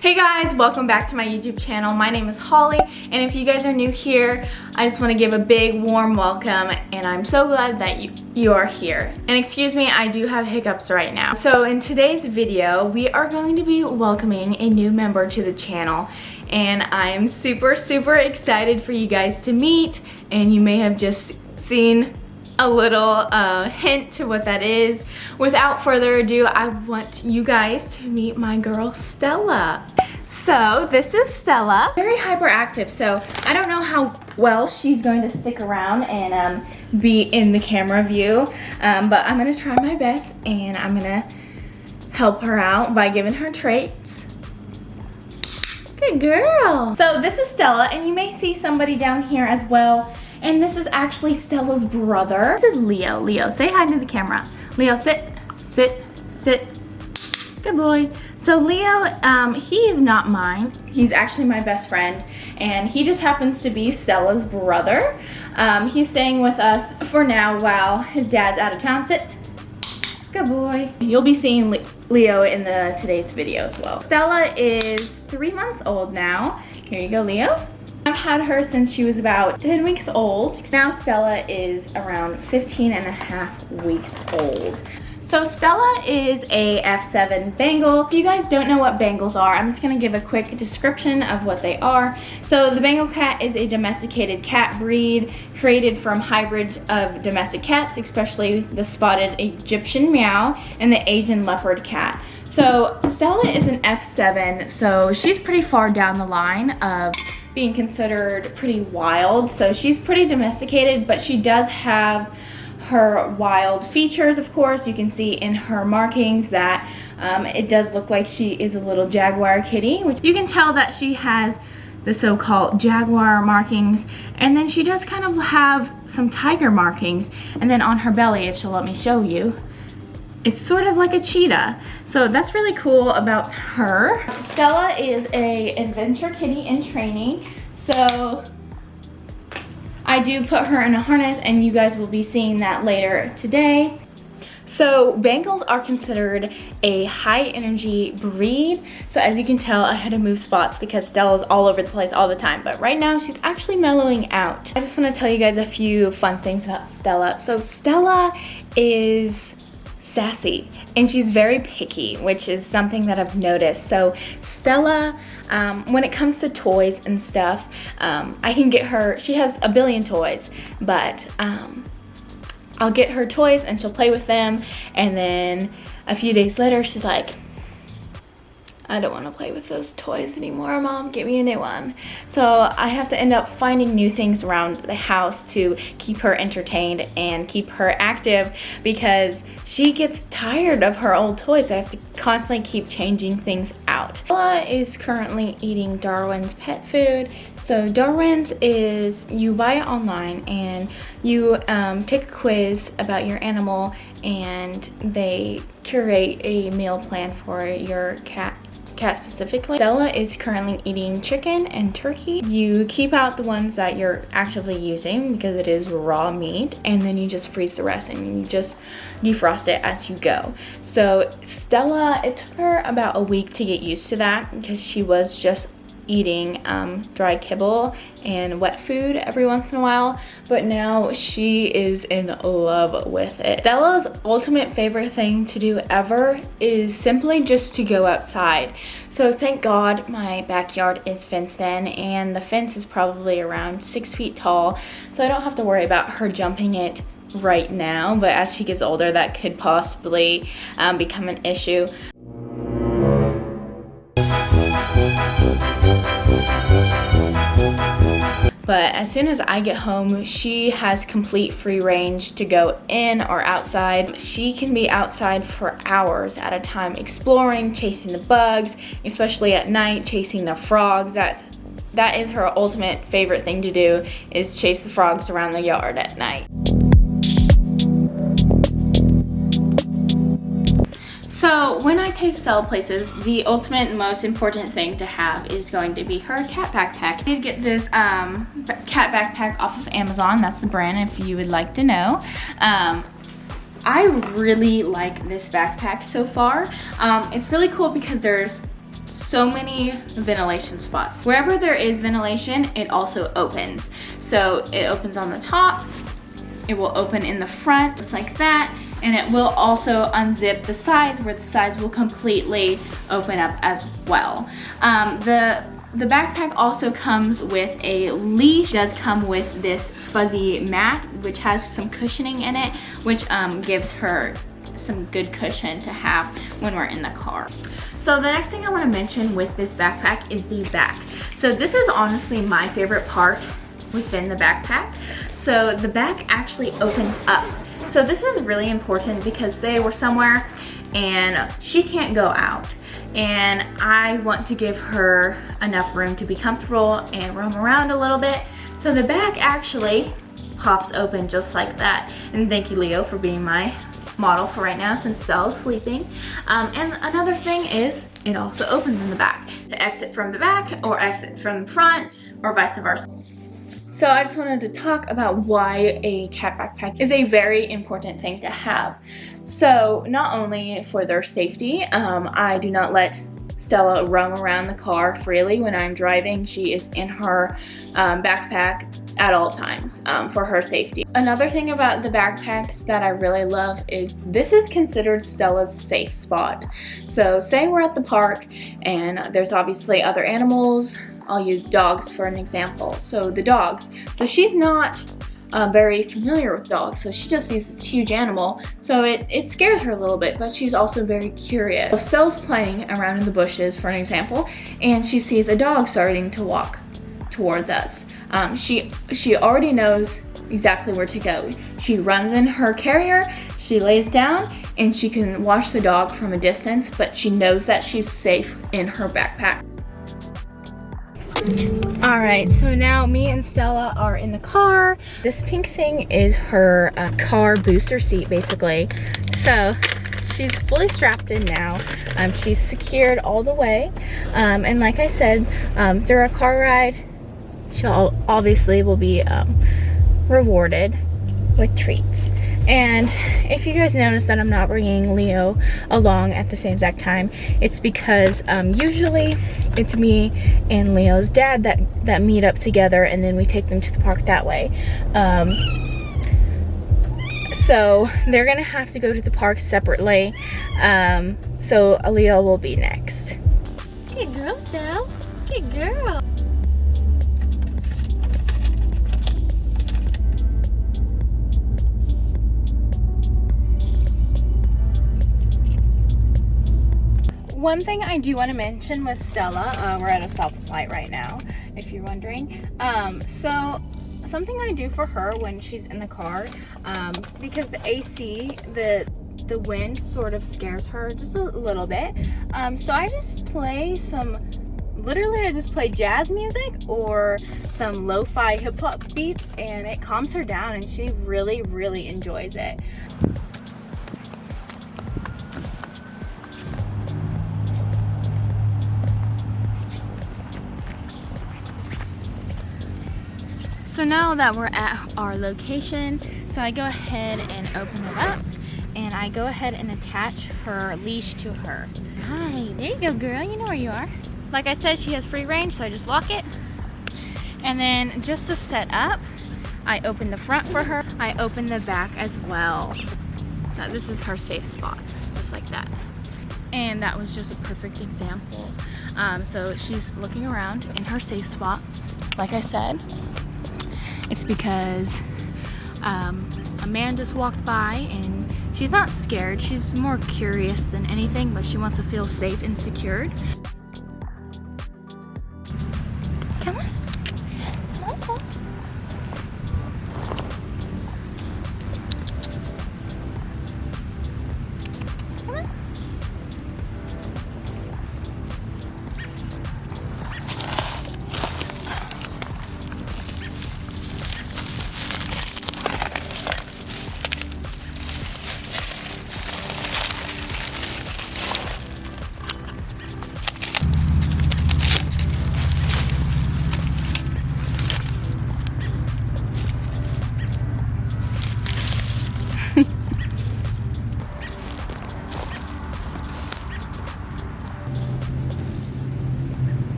Hey guys, welcome back to my YouTube channel. My name is Holly, and if you guys are new here, I just want to give a big warm welcome, and I'm so glad that you are here. And excuse me, I do have hiccups right now. So in today's video, we are going to be welcoming a new member to the channel, and I am super excited for you guys to meet, and you may have just seen a little hint to what that is. Without further ado, I want you guys to meet my girl Stella. So this is Stella, very hyperactive, so I don't know how well she's going to stick around and be in the camera view, but I'm gonna try my best and I'm gonna help her out by giving her traits. Good girl. So this is Stella, and you may see somebody down here as well. And this is actually Stella's brother. This is Leo. Leo, say hi to the camera. Leo, sit, sit, sit. Good boy. So Leo, he's not mine. He's actually my best friend, and he just happens to be Stella's brother. He's staying with us for now while his dad's out of town. Sit. Good boy. You'll be seeing Leo in today's video as well. Stella is 3 months old now. Here you go, Leo. I've had her since she was about 10 weeks old. Now Stella is around 15 and a half weeks old. So Stella is a F7 Bengal. If you guys don't know what Bengals are, I'm just gonna give a quick description of what they are. So the Bengal cat is a domesticated cat breed created from hybrids of domestic cats, especially the spotted Egyptian meow and the Asian leopard cat. So Stella is an F7, so she's pretty far down the line of being considered pretty wild. So she's pretty domesticated, but she does have her wild features. Of course, you can see in her markings that it does look like she is a little jaguar kitty, which you can tell that she has the so-called jaguar markings, and then she does kind of have some tiger markings, and then on her belly, if she'll let me show you, it's sort of like a cheetah. So that's really cool about her. Stella is a adventure kitty in training. So I do put her in a harness, and you guys will be seeing that later today. So Bengals are considered a high energy breed. So as you can tell, I had to move spots because Stella's all over the place all the time. But right now she's actually mellowing out. I just want to tell you guys a few fun things about Stella. So Stella is sassy, and she's very picky, which is something that I've noticed. So Stella, when it comes to toys and stuff, I can get her, she has a billion toys, but I'll get her toys and she'll play with them, and then a few days later she's like, I don't want to play with those toys anymore, Mom, get me a new one. So I have to end up finding new things around the house to keep her entertained and keep her active, because she gets tired of her old toys. I have to constantly keep changing things out. Stella is currently eating Darwin's pet food. So Darwin's is, you buy it online and you take a quiz about your animal, and they curate a meal plan for your cat specifically. Stella is currently eating chicken and turkey. You keep out the ones that you're actively using because it is raw meat, and then you just freeze the rest and you just defrost it as you go. So Stella, it took her about a week to get used to that because she was just eating dry kibble and wet food every once in a while, but now she is in love with it. Stella's ultimate favorite thing to do ever is simply just to go outside. So thank God my backyard is fenced in, and the fence is probably around 6 feet tall, so I don't have to worry about her jumping it right now, but as she gets older that could possibly become an issue. But as soon as I get home, she has complete free range to go in or outside. She can be outside for hours at a time, exploring, chasing the bugs, especially at night, chasing the frogs. That is her ultimate favorite thing to do, is chase the frogs around the yard at night. So when I take Stella places, the ultimate and most important thing to have is going to be her cat backpack. I did get this cat backpack off of Amazon. That's the brand if you would like to know. I really like this backpack so far. It's really cool because there's so many ventilation spots. Wherever there is ventilation, it also opens. So it opens on the top, it will open in the front, just like that, and it will also unzip the sides where the sides will completely open up as well. The backpack also comes with a leash. It does come with this fuzzy mat, which has some cushioning in it, which gives her some good cushion to have when we're in the car. So the next thing I want to mention with this backpack is the back. So this is honestly my favorite part within the backpack. So the back actually opens up. So this is really important because say we're somewhere and she can't go out, and I want to give her enough room to be comfortable and roam around a little bit. So the back actually pops open just like that. And thank you, Leo, for being my model for right now since Stella's sleeping. And another thing is it also opens in the back to exit from the back or exit from the front or vice versa. So I just wanted to talk about why a cat backpack is a very important thing to have. So not only for their safety, I do not let Stella roam around the car freely when I'm driving. She is in her backpack at all times for her safety. Another thing about the backpacks that I really love is this is considered Stella's safe spot. So say we're at the park and there's obviously other animals. I'll use dogs for an example. So the dogs. So she's not very familiar with dogs, so she just sees this huge animal, so it scares her a little bit, but she's also very curious. If Stella's playing around in the bushes, for an example, and she sees a dog starting to walk towards us, she already knows exactly where to go. She runs in her carrier, she lays down, and she can watch the dog from a distance, but she knows that she's safe in her backpack. Alright, so now me and Stella are in the car. This pink thing is her car booster seat, basically. So she's fully strapped in now. She's secured all the way. And like I said, through our car ride, she obviously will be rewarded with treats. And if you guys notice that I'm not bringing Leo along at the same exact time, it's because usually it's me and Leo's dad that meet up together, and then we take them to the park that way. So they're gonna have to go to the park separately. So Leo will be next. Good girl, Stella. Good girl. One thing I do want to mention with Stella, we're at a stoplight right now, if you're wondering. So something I do for her when she's in the car, because the AC, the wind sort of scares her just a little bit. So I just play I just play jazz music or some lo-fi hip-hop beats, and it calms her down, and she really, really enjoys it. So now that we're at our location, so I go ahead and open it up, and I go ahead and attach her leash to her. Hi, there you go, girl. You know where you are. Like I said, she has free range, so I just lock it. And then just to set up, I open the front for her. I open the back as well. Now, this is her safe spot, just like that. And that was just a perfect example. So she's looking around in her safe spot. Like I said, it's because a man just walked by, and she's not scared. She's more curious than anything, but she wants to feel safe and secured. Come on. Come on. Come on.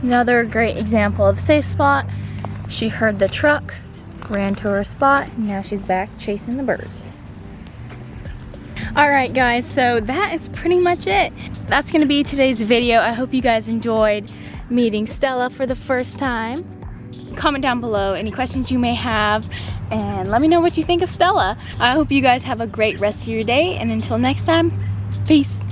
Another great example of safe spot. She heard the truck, ran to her spot, and now she's back chasing the birds. Alright guys, so that is pretty much it. That's gonna be today's video. I hope you guys enjoyed meeting Stella for the first time. Comment down below any questions you may have and let me know what you think of Stella. I hope you guys have a great rest of your day, and until next time, peace.